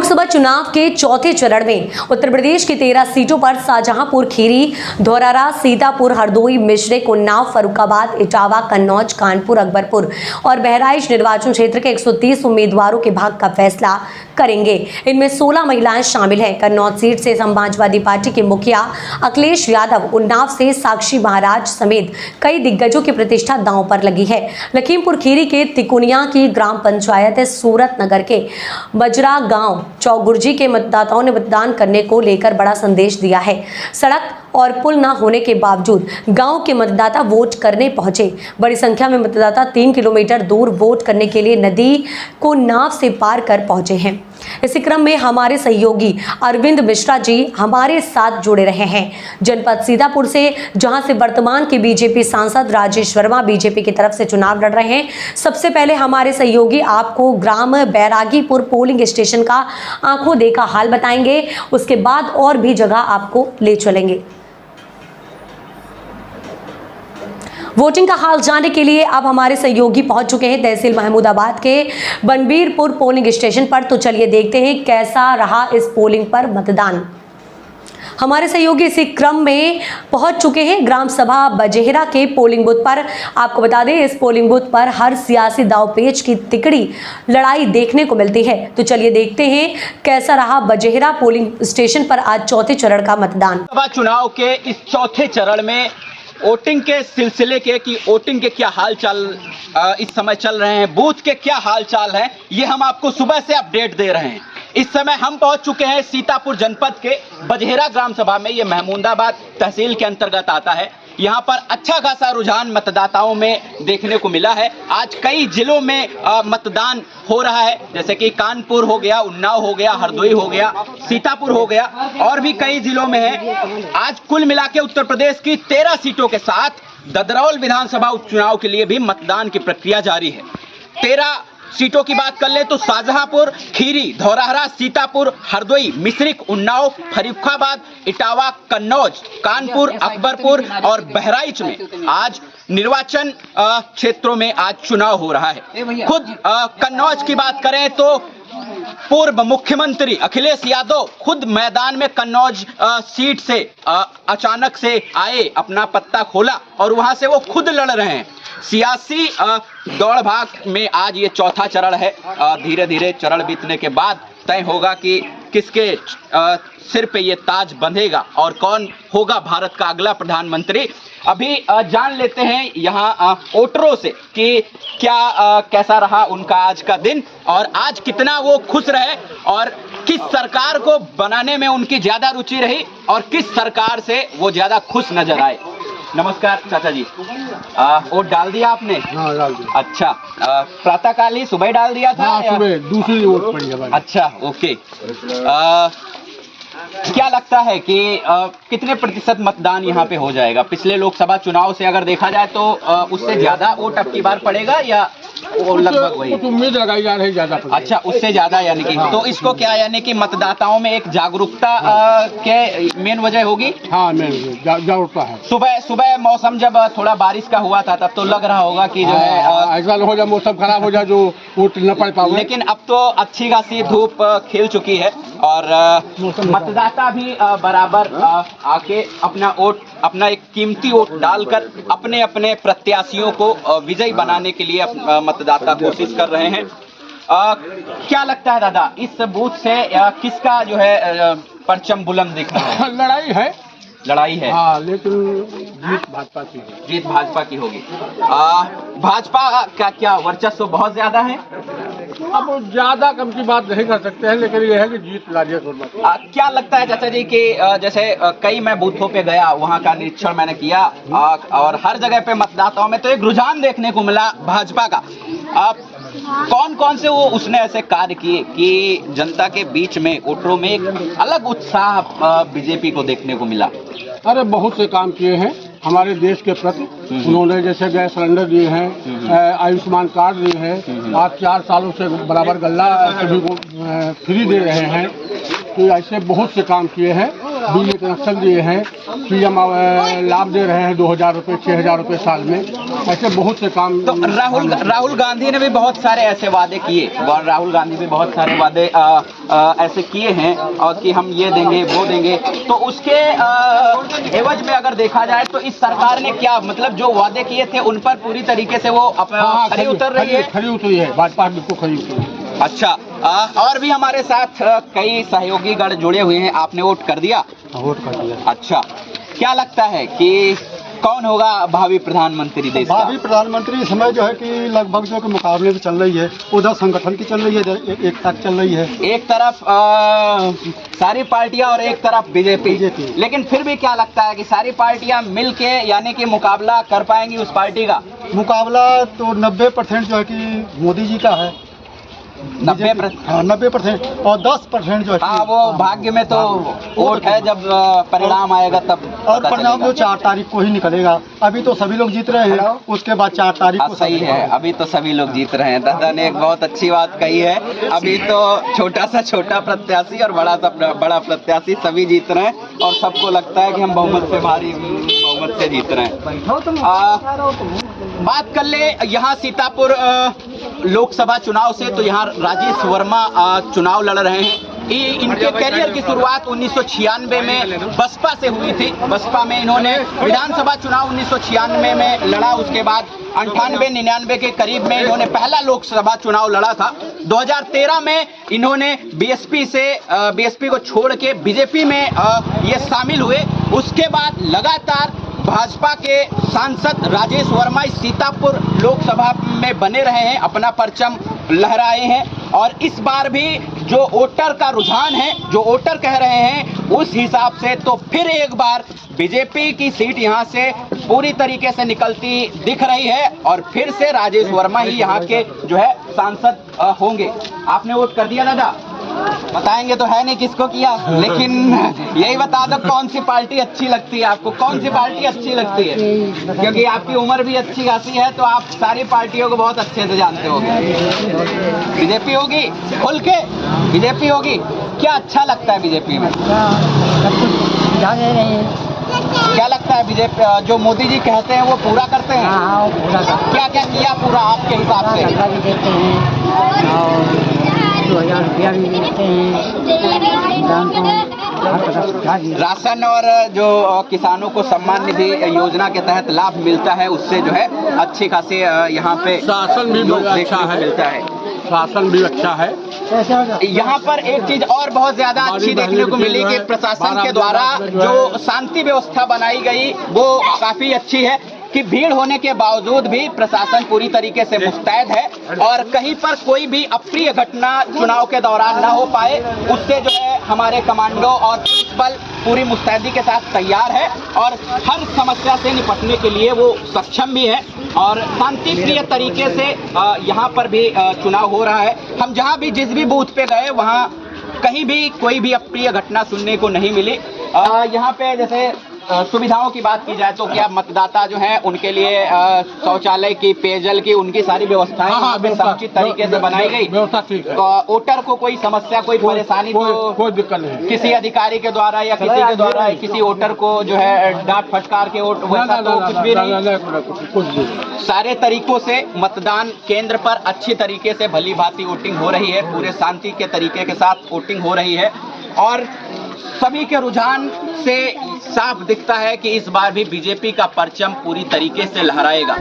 लोकसभा चुनाव के चौथे चरण में उत्तर प्रदेश की 13 सीटों पर शाहजहांपुर, खीरी, धौरहरा, सीतापुर, हरदोई, मिश्रिख, उन्नाव, फर्रुखाबाद, इटावा, कन्नौज, कानपुर, अकबरपुर और बहराइच निर्वाचन क्षेत्र के 130 उम्मीदवारों के भाग्य का फैसला करेंगे। इनमें 16 महिलाएं शामिल हैं। कन्नौज सीट से समाजवादी पार्टी के मुखिया अखिलेश यादव, उन्नाव से साक्षी महाराज समेत कई दिग्गजों की प्रतिष्ठा दांव पर लगी है। लखीमपुर खीरी के तिकुनिया की ग्राम पंचायत सूरत नगर के बजरा गांव चौगुर्जी के मतदाताओं ने मतदान करने को लेकर बड़ा संदेश दिया है। सड़क और पुल न होने के बावजूद गांव के मतदाता वोट करने पहुंचे। बड़ी संख्या में मतदाता 3 किलोमीटर दूर वोट करने के लिए नदी को नाव से पार कर पहुंचे हैं। इसी क्रम में हमारे सहयोगी अरविंद मिश्रा जी हमारे साथ जुड़े रहे हैं। जनपद सीतापुर से, जहां से वर्तमान के बीजेपी सांसद राजेश वर्मा बीजेपी की तरफ से चुनाव लड़ रहे हैं। सबसे पहले हमारे सहयोगी आपको ग्राम बैरागीपुर पोलिंग स्टेशन का आंखों देखा हाल बताएंगे, उसके बाद और भी जगह आपको ले चलेंगे। वोटिंग का हाल जानने के लिए अब हमारे सहयोगी पहुंच चुके हैं तहसील महमूदाबाद के बनबीरपुर पोलिंग स्टेशन पर। तो चलिए देखते हैं कैसा रहा इस पोलिंग पर मतदान। हमारे सहयोगी इसी क्रम में पहुंच चुके हैं ग्राम सभा बजेहरा के पोलिंग बूथ पर। आपको बता दें, इस पोलिंग बूथ पर हर सियासी दांवपेच की तिकड़ी लड़ाई देखने को मिलती है। तो चलिए देखते हैं कैसा रहा बजेहरा पोलिंग स्टेशन पर आज चौथे चरण का मतदान। लोकसभा चुनाव के इस चौथे चरण में वोटिंग के सिलसिले के कि वोटिंग के क्या हाल चाल इस समय चल रहे हैं, बूथ के क्या हाल चाल है, ये हम आपको सुबह से अपडेट दे रहे हैं। इस समय हम पहुंच चुके हैं सीतापुर जनपद के बजेहरा ग्राम सभा में। ये महमूदाबाद तहसील के अंतर्गत आता है। यहाँ पर अच्छा खासा रुझान मतदाताओं में देखने को मिला है। आज कई जिलों में मतदान हो रहा है, जैसे कि कानपुर हो गया, उन्नाव हो गया, हरदोई हो गया, सीतापुर हो गया और भी कई जिलों में है। आज कुल मिला के उत्तर प्रदेश की 13 सीटों के साथ ददरौल विधानसभा उपचुनाव के लिए भी मतदान की प्रक्रिया जारी है। 13 सीटों की बात कर ले तो शाहजहांपुर, खीरी, धौरहरा, सीतापुर, हरदोई, मिश्रिख, उन्नाव, फर्रुखाबाद, इटावा, कन्नौज, कानपुर, अकबरपुर और बहराइच में आज निर्वाचन क्षेत्रों में आज चुनाव हो रहा है। खुद कन्नौज की बात करें तो पूर्व मुख्यमंत्री अखिलेश यादव खुद मैदान में कन्नौज सीट से अचानक से आए, अपना पत्ता खोला और वहां से वो खुद लड़ रहे हैं। सियासी दौड़ भाग में आज ये चौथा चरण है। धीरे धीरे चरण बीतने के बाद तय होगा कि किसके सिर पे ये ताज बंधेगा और कौन होगा भारत का अगला प्रधानमंत्री। अभी जान लेते हैं यहाँ वोटरों से कि क्या कैसा रहा उनका आज का दिन और आज कितना वो खुश रहे और किस सरकार को बनाने में उनकी ज्यादा रुचि रही और किस सरकार से वो ज्यादा खुश नजर आए। नमस्कार चाचा जी, वोट डाल दिया आपने? हाँ, डाल दिया। अच्छा, प्रातःकाल ही सुबह डाल दिया था? हाँ, सुबह दूसरी वोट पड़ी है। अच्छा, ओके। क्या लगता है कि कितने प्रतिशत मतदान यहाँ पे हो जाएगा? पिछले लोकसभा चुनाव से अगर देखा जाए तो उससे ज्यादा वोट अब की बार पड़ेगा या वो लगभग वही? उम्मीद लगाई जा रही ज्यादा। अच्छा, उससे ज्यादा यानी कि हाँ। तो इसको क्या यानी कि मतदाताओं में एक जागरूकता के मेन वजह होगी? हाँ, मेन जागरूकता है। सुबह मौसम जब थोड़ा बारिश का हुआ था तब तो लग रहा होगा कि जो है ऐसा हो जाए मौसम खराब हो जाए जो वोट न पड़ पाए, लेकिन अब तो अच्छी खासी धूप खिल चुकी है और मतदाता भी बराबर आके अपना वोट, अपना एक कीमती वोट डालकर अपने अपने प्रत्याशियों को विजयी बनाने के लिए मतदाता कोशिश कर रहे हैं। क्या लगता है दादा, इस बूथ से किसका जो है परचम बुलंद दिख रहा है? लड़ाई है हाँ, लेकिन जीत भाजपा की है। जीत भाजपा की होगी। भाजपा का क्या वर्चस्व बहुत ज्यादा है? अब ज्यादा कम की बात नहीं कर सकते हैं, लेकिन ये है कि जीत राजेश वर्मा की। क्या लगता है चाचा जी कि जैसे कई मैं बूथों पे गया, वहाँ का निरीक्षण मैंने किया और हर जगह पे मतदाताओं में तो एक रुझान देखने को मिला भाजपा का। कौन कौन से वो उसने ऐसे कार्य किए कि जनता के बीच में वोटरों में एक अलग उत्साह बीजेपी को देखने को मिला? अरे बहुत से काम किए हैं हमारे देश के प्रति। उन्होंने जैसे गैस सिलेंडर दिए हैं, आयुष्मान कार्ड दिए हैं, आज 4 सालों से बराबर गल्ला सभी को फ्री दे रहे हैं। तो ऐसे बहुत से काम किए हैं बिजली कनेक्शन दिए हैं, पीएम लाभ दे रहे हैं 2000 रुपये 6000 रुपये साल में। ऐसे बहुत से काम। तो राहुल गांधी ने भी बहुत सारे ऐसे वादे किए, राहुल गांधी भी बहुत सारे वादे ऐसे किए हैं और कि हम ये देंगे वो देंगे, तो उसके एवज में अगर देखा जाए तो इस सरकार ने क्या मतलब जो वादे किए थे उन पर पूरी तरीके से वो खरी उतर रही है? खरी उतरी है, भाजपा बिल्कुल खरी उतरी है। अच्छा, और भी हमारे साथ कई सहयोगी गण जुड़े हुए हैं। आपने वोट कर दिया? वोट कर दिया। अच्छा, क्या लगता है कि कौन होगा भावी प्रधानमंत्री देश का? भावी प्रधानमंत्री इस समय जो है कि लगभग जो कि मुकाबले में चल रही है, उधर संगठन की चल रही है, एक तक चल रही है, एक तरफ सारी पार्टियां और एक तरफ बीजेपी। लेकिन फिर भी क्या लगता है कि सारी पार्टियां मिलके यानी कि मुकाबला कर पाएंगी उस पार्टी का? मुकाबला तो 90% जो है कि मोदी जी का है। 90%? हाँ, 90% और 10% जो है हाँ, वो भाग्य में तो वोट है, जब परिणाम आएगा तब। और परिणाम जो 4 तारीख को ही निकलेगा। अभी तो सभी लोग जीत रहे हैं, उसके बाद 4 तारीख को। सही है, अभी तो सभी लोग जीत रहे हैं। दादा ने एक बहुत अच्छी बात कही है, अभी तो छोटा सा छोटा प्रत्याशी और बड़ा सा बड़ा प्रत्याशी सभी जीत रहे हैं और सबको लगता है कि हम बहुमत से भारी बहुमत से जीत रहे हैं। बात कर ले यहाँ सीतापुर लोकसभा चुनाव से, तो यहाँ राजेश वर्मा चुनाव लड़ रहे हैं। इनके करियर की शुरुआत 1996 में बसपा से हुई थी। बसपा में इन्होंने विधानसभा चुनाव 1996 में लड़ा, उसके बाद 98-99 के करीब में इन्होंने पहला लोकसभा चुनाव लड़ा था। 2013 में इन्होंने बीएसपी को छोड़ के बीजेपी में ये शामिल हुए। उसके बाद लगातार भाजपा के सांसद राजेश वर्मा सीतापुर लोकसभा में बने रहे हैं, अपना परचम लहराए हैं और इस बार भी जो वोटर का रुझान है, जो वोटर कह रहे हैं उस हिसाब से तो फिर एक बार बीजेपी की सीट यहां से पूरी तरीके से निकलती दिख रही है और फिर से राजेश वर्मा ही यहां के जो है सांसद होंगे। आपने वोट कर दिया दादा? बताएंगे तो है नहीं किसको किया, लेकिन यही बता दो कौन सी पार्टी अच्छी लगती है आपको? कौन सी पार्टी अच्छी लगती है? क्योंकि आपकी उम्र भी अच्छी खासी है तो आप सारी पार्टियों को बहुत अच्छे से जानते होंगे। बीजेपी होगी, खुल के बीजेपी होगी। क्या अच्छा लगता है बीजेपी में? क्या लगता है बीजेपी जो मोदी जी कहते हैं वो पूरा करते हैं? क्या क्या किया पूरा आपके हिसाब से? 2000 रुपया भी देते हैं, राशन और जो किसानों को सम्मान निधि योजना के तहत लाभ मिलता है, उससे जो है अच्छी खासी यहाँ पे शासन भी अच्छा है, मिलता है। शासन भी अच्छा है। यहाँ पर एक चीज और बहुत ज्यादा अच्छी देखने को मिली कि प्रशासन के द्वारा जो शांति व्यवस्था बनाई गई वो काफी अच्छी है कि भीड़ होने के बावजूद भी प्रशासन पूरी तरीके से मुस्तैद है और कहीं पर कोई भी अप्रिय घटना चुनाव के दौरान ना हो पाए, उससे जो है हमारे कमांडो और पुलिस बल पूरी मुस्तैदी के साथ तैयार है और हर समस्या से निपटने के लिए वो सक्षम भी है और शांति प्रिय तरीके से यहाँ पर भी चुनाव हो रहा है। हम जहाँ भी जिस भी बूथ पे गए वहाँ कहीं भी कोई भी अप्रिय घटना सुनने को नहीं मिली। यहाँ पे जैसे सुविधाओं की बात की जाए तो क्या मतदाता जो है उनके लिए शौचालय की, पेयजल की, उनकी सारी व्यवस्थाएं समुचित तरीके से बनाई गई। वोटर को कोई समस्या, कोई परेशानी तो कोई दिक्कत नहीं, किसी अधिकारी के द्वारा या किसी के द्वारा किसी वोटर को जो है डांट फटकार के वोट वैसा तो कुछ भी नहीं। सारे तरीकों से मतदान केंद्र पर अच्छी तरीके से भली भांति वोटिंग हो रही है, पूरे शांति के तरीके के साथ वोटिंग हो रही है और सभी के रुझान से साफ दिखता है कि इस बार भी बीजेपी का परचम पूरी तरीके से लहराएगा।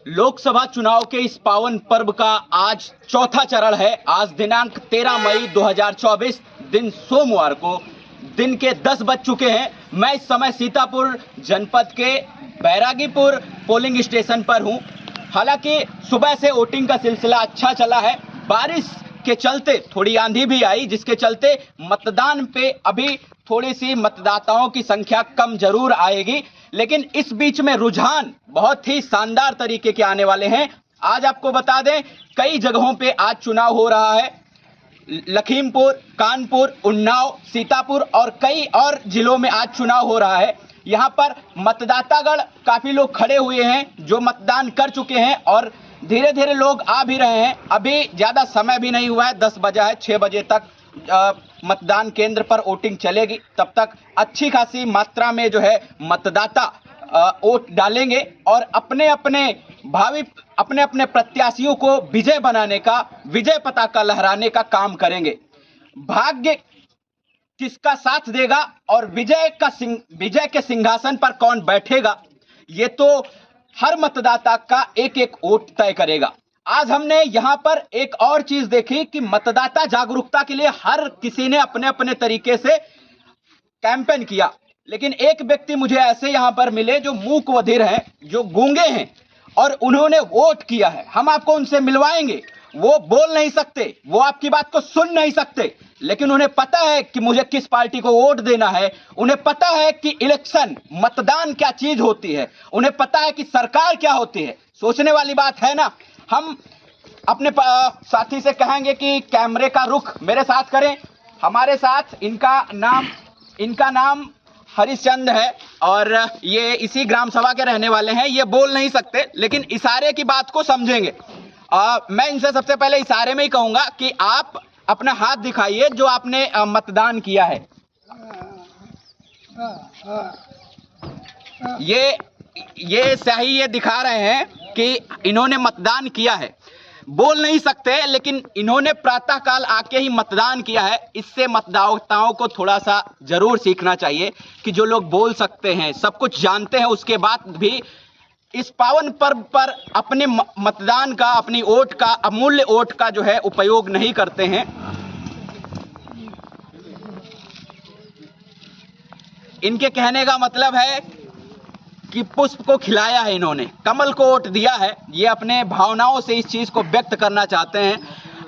लोकसभा चुनाव के इस पावन पर्व का आज चौथा चरण है। आज दिनांक 13 मई 2024 दिन सोमवार को दिन के 10 बज चुके हैं। मैं इस समय सीतापुर जनपद के बैरागीपुर पोलिंग स्टेशन पर हूं। हालांकि सुबह से वोटिंग का सिलसिला अच्छा चला है। बारिश के चलते थोड़ी आंधी भी आई, जिसके चलते मतदान पे अभी थोड़ी सी मतदाताओं की संख्या कम जरूर आएगी, लेकिन इस बीच में रुझान बहुत ही शानदार तरीके के आने वाले हैं। आज आपको बता दें कई जगहों पे आज चुनाव हो रहा है। लखीमपुर, कानपुर, उन्नाव, सीतापुर और कई और जिलों में आज चुनाव हो रहा है। यहाँ पर मतदातागण काफी लोग खड़े हुए हैं जो मतदान कर चुके हैं और धीरे धीरे लोग आ भी रहे हैं। अभी ज्यादा समय भी नहीं हुआ है, 10 बजा है, 6 बजे तक मतदान केंद्र पर वोटिंग चलेगी। तब तक अच्छी खासी मात्रा में जो है मतदाता वोट डालेंगे और अपने अपने प्रत्याशियों को विजय बनाने का, विजय पताका लहराने का काम करेंगे। भाग्य किसका साथ देगा और विजय के सिंहासन पर कौन बैठेगा, ये तो हर मतदाता का एक एक वोट तय करेगा। आज हमने यहां पर एक और चीज देखी कि मतदाता जागरूकता के लिए हर किसी ने अपने अपने तरीके से कैंपेन किया, लेकिन एक व्यक्ति मुझे ऐसे यहां पर मिले जो मूक बधिर हैं, जो गूंगे हैं और उन्होंने वोट किया है। हम आपको उनसे मिलवाएंगे। वो बोल नहीं सकते, वो आपकी बात को सुन नहीं सकते, लेकिन उन्हें पता है कि मुझे किस पार्टी को वोट देना है। उन्हें पता है कि इलेक्शन, मतदान क्या चीज होती है। उन्हें पता है कि सरकार क्या होती है। सोचने वाली बात है ना। हम अपने साथी से कहेंगे कि कैमरे का रुख मेरे साथ करें। हमारे साथ इनका नाम हरिश्चंद्र है और ये इसी ग्राम सभा के रहने वाले हैं। ये बोल नहीं सकते, लेकिन इशारे की बात को समझेंगे। मैं इनसे सबसे पहले इशारे में ही कहूंगा कि आप अपना हाथ दिखाइए जो आपने मतदान किया है। ये सही ये दिखा रहे हैं कि इन्होंने मतदान किया है। बोल नहीं सकते, लेकिन इन्होंने प्रातःकाल आके ही मतदान किया है। इससे मतदाताओं को थोड़ा सा जरूर सीखना चाहिए कि जो लोग बोल सकते हैं, सब कुछ जानते हैं, उसके बाद भी इस पावन पर्व पर अपने मतदान का, अपनी वोट का, अमूल्य वोट का जो है उपयोग नहीं करते हैं। इनके कहने का मतलब है कि पुष्प को खिलाया है इन्होंने, कमल को वोट दिया है। ये अपने भावनाओं से इस चीज को व्यक्त करना चाहते हैं।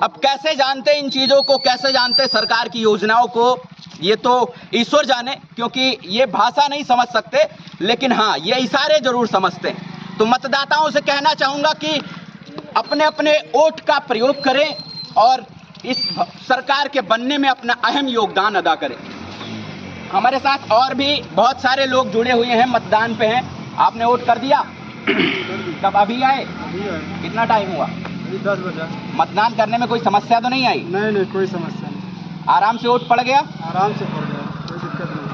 अब कैसे जानते इन चीजों को, कैसे जानते सरकार की योजनाओं को, ये तो ईश्वर जाने, क्योंकि ये भाषा नहीं समझ सकते, लेकिन हाँ ये इशारे जरूर समझते हैं। तो मतदाताओं से कहना चाहूंगा कि अपने अपने वोट का प्रयोग करें और इस सरकार के बनने में अपना अहम योगदान अदा करें। हमारे साथ और भी बहुत सारे लोग जुड़े हुए हैं, मतदान पे हैं। आपने वोट कर दिया? कब अभी आए? कितना टाइम हुआ? 10 बजे। मतदान करने में कोई समस्या तो नहीं आई? नहीं, कोई समस्या नहीं। आराम से वोट पड़ गया? आराम से पड़ गया, कोई दिक्कत नहीं।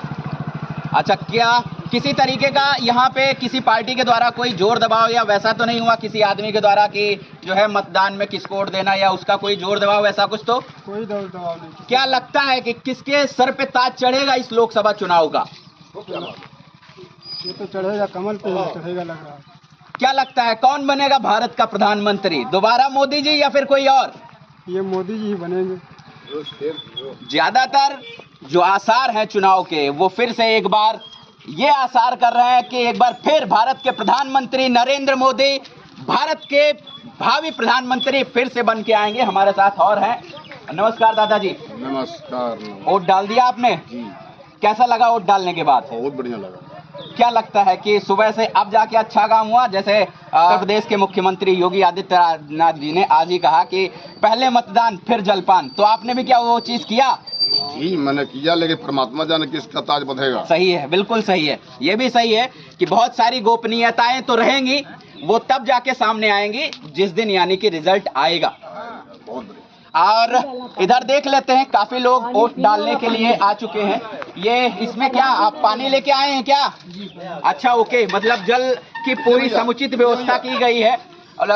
अच्छा, क्या किसी तरीके का यहाँ पे किसी पार्टी के द्वारा कोई जोर दबाव या वैसा तो नहीं हुआ किसी आदमी के द्वारा कि जो है मतदान में किसको वोट देना, या उसका कोई जोर दबाव ऐसा कुछ? तो कोई दबाव नहीं। क्या लगता है कि किसके सर पे ताज चढ़ेगा इस लोकसभा चुनाव का? ये तो चढ़ेगा, कमल पे चढ़ेगा लग रहा है। क्या लगता है कौन बनेगा भारत का प्रधानमंत्री? दोबारा मोदी जी या फिर कोई और? ये मोदी जी ही बनेंगे। ज्यादातर जो आसार हैं चुनाव के, वो फिर से एक बार ये आसार कर रहे हैं कि एक बार फिर भारत के प्रधानमंत्री नरेंद्र मोदी, भारत के भावी प्रधानमंत्री फिर से बन के आएंगे। हमारे साथ और हैं। नमस्कार दादाजी। नमस्कार। वोट डाल दिया आपने? जी। कैसा लगा वोट डालने के बाद? बहुत बढ़िया लगा। क्या लगता है कि सुबह से अब जाके अच्छा काम हुआ? जैसे उत्तर प्रदेश के मुख्यमंत्री योगी आदित्यनाथ जी ने आज ही कहा कि पहले मतदान फिर जलपान, तो आपने भी क्या वो चीज किया? जी मैंने किया, लेकिन परमात्मा जाने किसका ताज बंधेगा। सही है, बिल्कुल सही है। ये भी सही है कि बहुत सारी गोपनीयताएं तो रहेंगी, वो तब जाके सामने आएंगी जिस दिन यानी कि रिजल्ट आएगा। बहुत बढ़िया। और इधर देख लेते हैं, काफी लोग वोट डालने के लिए आ चुके हैं। ये इसमें क्या आप पानी लेके आए हैं क्या? अच्छा, ओके, मतलब जल की पूरी समुचित व्यवस्था की गई है और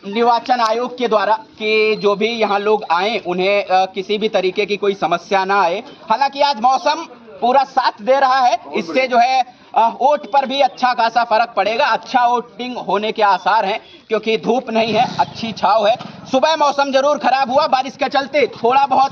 निर्वाचन आयोग के द्वारा कि जो भी यहाँ लोग आए उन्हें किसी भी तरीके की कोई समस्या ना आए। हालांकि आज मौसम पूरा साथ दे रहा है, इससे जो है वोट पर भी अच्छा खासा फर्क पड़ेगा। अच्छा वोटिंग होने के आसार हैं क्योंकि धूप नहीं है, अच्छी छाव है। सुबह मौसम जरूर खराब हुआ, बारिश के चलते थोड़ा बहुत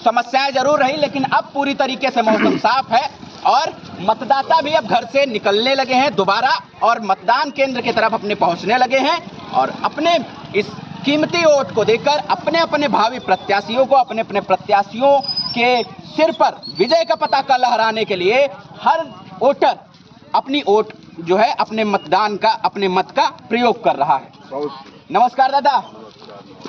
समस्याएं जरूर रही, लेकिन अब पूरी तरीके से मौसम साफ है और मतदाता भी अब घर से निकलने लगे हैं दोबारा और मतदान केंद्र की तरफ अपने पहुंचने लगे हैं और अपने इस कीमती वोट को देकर अपने अपने भावी प्रत्याशियों को, अपने अपने प्रत्याशियों के सिर पर विजय का पताका लहराने के लिए हर वोटर अपनी वोट जो है अपने मतदान का, अपने मत का प्रयोग कर रहा है। नमस्कार दादा,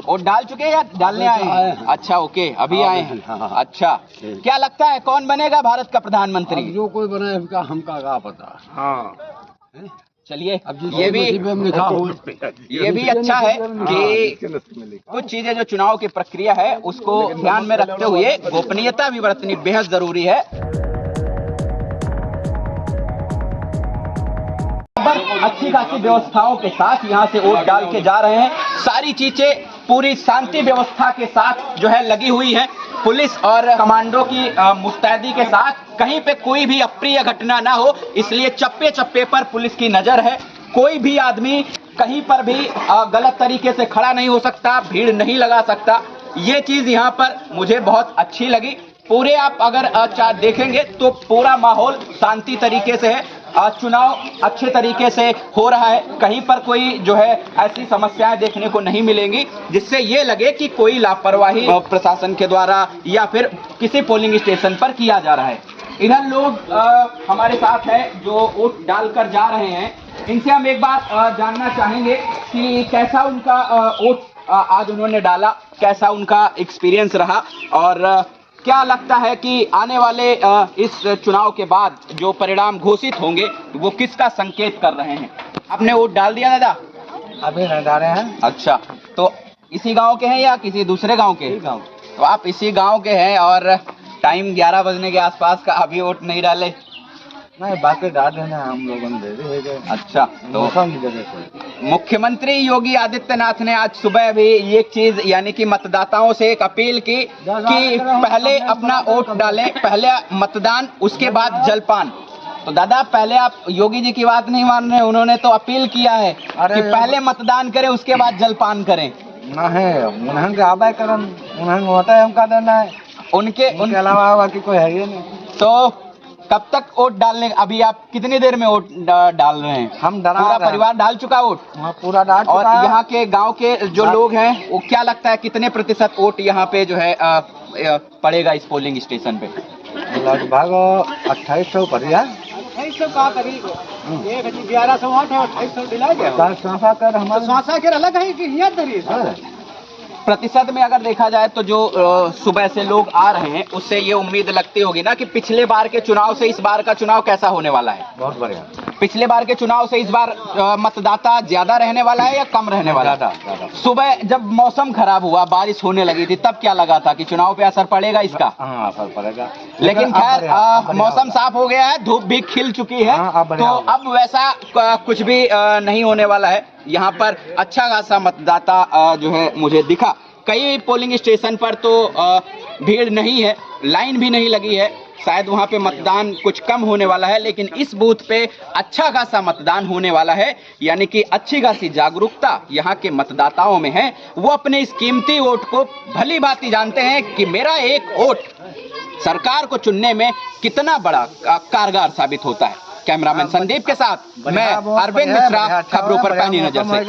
वोट डाल चुके हैं या डालने आए हैं? अच्छा, ओके, अभी आए हैं। अच्छा, क्या लगता है कौन बनेगा भारत का प्रधानमंत्री? जो कोई बने हमका क्या पता। हाँ, चलिए, ये भी अच्छा है कि कुछ चीजें जो चुनाव की प्रक्रिया है उसको ध्यान में रखते हुए गोपनीयता भी बरतनी बेहद जरूरी है। अच्छी खासी व्यवस्थाओं के साथ यहाँ से वोट डाल के जा रहे हैं। सारी चीजें पूरी शांति व्यवस्था के साथ जो है लगी हुई है। पुलिस और कमांडो की मुस्तैदी के साथ कहीं पे कोई भी अप्रिय घटना ना हो, इसलिए चप्पे चप्पे पर पुलिस की नजर है। कोई भी आदमी कहीं पर भी गलत तरीके से खड़ा नहीं हो सकता, भीड़ नहीं लगा सकता। ये चीज यहाँ पर मुझे बहुत अच्छी लगी। पूरे आप अगर देखेंगे तो पूरा माहौल शांति तरीके से है। चुनाव अच्छे तरीके से हो रहा है। कहीं पर कोई जो है ऐसी समस्याएं देखने को नहीं मिलेंगी जिससे ये लगे कि कोई लापरवाही प्रशासन के द्वारा या फिर किसी पोलिंग स्टेशन पर किया जा रहा है। इधर लोग हमारे साथ है जो वोट डालकर जा रहे हैं। इनसे हम एक बार जानना चाहेंगे कि कैसा उनका वोट आज उन्होंने डाला, कैसा उनका एक्सपीरियंस रहा और क्या लगता है कि आने वाले इस चुनाव के बाद जो परिणाम घोषित होंगे वो किसका संकेत कर रहे हैं। आपने वोट डाल दिया दादा? अभी नहीं डाले हैं। अच्छा, तो इसी गांव के हैं या किसी दूसरे गांव के? गांव। तो आप इसी गांव के हैं और टाइम 11 बजने के आसपास का, अभी वोट नहीं डाले? नहीं, बाकी डाल देना हम लोगों ने दे दी। अच्छा, तो मुख्यमंत्री योगी आदित्यनाथ ने आज सुबह भी एक चीज यानी कि मतदाताओं से एक अपील की कि पहले अपना वोट डालें, पहले मतदान उसके बाद जलपान। तो दादा, पहले आप योगी जी की बात नहीं मान रहे, उन्होंने तो अपील किया है कि पहले मतदान करें उसके बाद जलपान करें। उन्हें आबाद करम उन्हें होता है, हमका देना है, उनके अलावा बाकी कोई है ही नहीं। तो कब तक वोट डालने? अभी आप कितनी देर में वोट डाल रहे हैं? हम पूरा परिवार डाल चुका वोट? हाँ, पूरा डाल चुका। और यहाँ के गांव के जो लोग हैं वो क्या लगता है कितने प्रतिशत वोट यहाँ पे जो है पड़ेगा इस पोलिंग स्टेशन पे? लगभग 2800 पर है। 2800 का करीब 1100 वोट है, 2800 दिला गया। सांसा कर हमारे सांसा के अलग है कि हिया तरी प्रतिशत में अगर देखा जाए तो जो सुबह से लोग आ रहे हैं उससे ये उम्मीद लगती होगी ना कि पिछले बार के चुनाव से इस बार का चुनाव कैसा होने वाला है? बहुत बढ़िया। पिछले बार के चुनाव से इस बार मतदाता ज्यादा रहने वाला है या कम रहने वाला है? ज्यादा। सुबह जब मौसम खराब हुआ, बारिश होने लगी थी, तब क्या लगा था कि चुनाव पे असर पड़ेगा इसका? हाँ, असर पड़ेगा। लेकिन खैर मौसम साफ हो गया है, धूप भी खिल चुकी है, तो अब वैसा कुछ भी नहीं होने वाला है। यहाँ पर अच्छा खासा मतदाता जो है मुझे दिखा। कई पोलिंग स्टेशन पर तो भीड़ नहीं है, लाइन भी नहीं लगी है, शायद वहाँ पे मतदान कुछ कम होने वाला है, लेकिन इस बूथ पे अच्छा खासा मतदान होने वाला है। यानी कि अच्छी खासी जागरूकता यहाँ के मतदाताओं में है। वो अपने इस कीमती वोट को भली भांति जानते हैं कि मेरा एक वोट सरकार को चुनने में कितना बड़ा कारगर साबित होता है। कैमरामैन संदीप के साथ मैं अरविंद मिश्रा, खबरों पर पैनी नजर से।